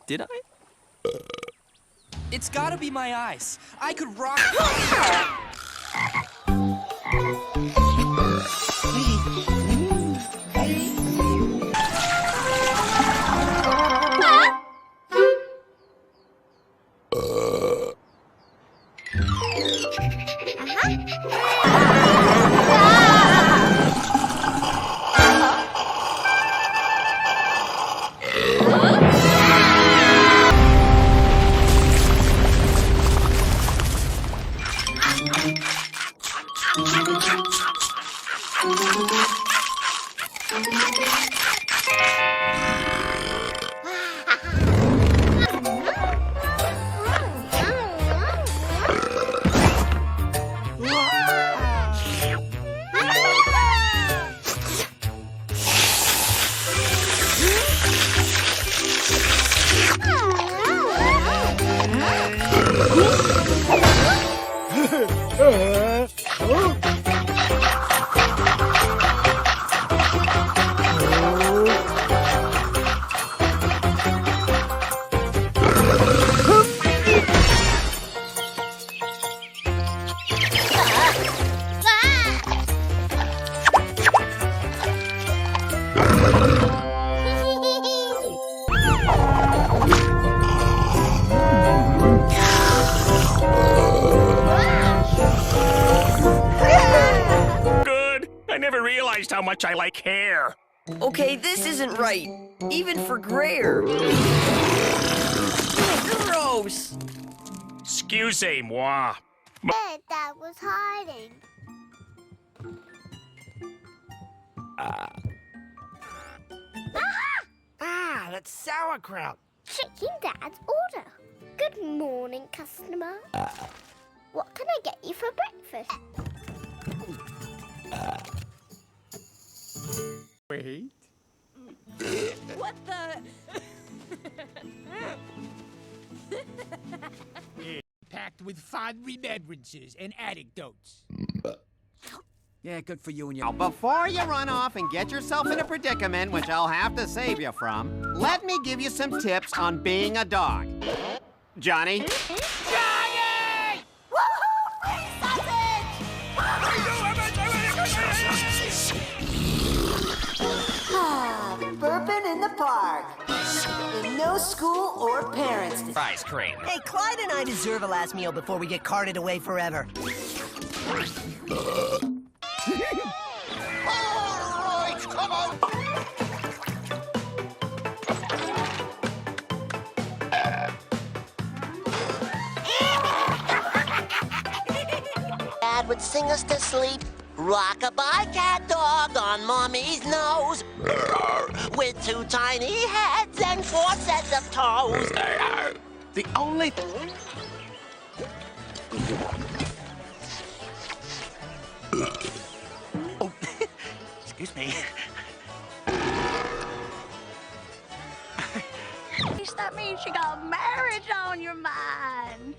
Did I? It's gotta be my eyes. I could rock. How much I like hair. Okay, this isn't right. Even for Greer. Gross. Excusez-moi. That was hiding. That's sauerkraut. Chicken Dad's order. Good morning, customer. What can I get you for breakfast? Wait. What the? Packed with fond remembrances and anecdotes. Yeah, good for you and your... Now, before you run off and get yourself in a predicament, which I'll have to save you from, let me give you some tips on being a dog. Johnny? Johnny! Woohoo! Free sausage! Burping in the park. And no school or parents. Ice cream. Hey, Clyde and I deserve a last meal before we get carted away forever. All right, come on. Dad would sing us to sleep. Rock-a-bye cat dog on Mommy's nose. With 2 tiny heads and 4 sets of toes. The only... Oh, excuse me. That means you got marriage on your mind.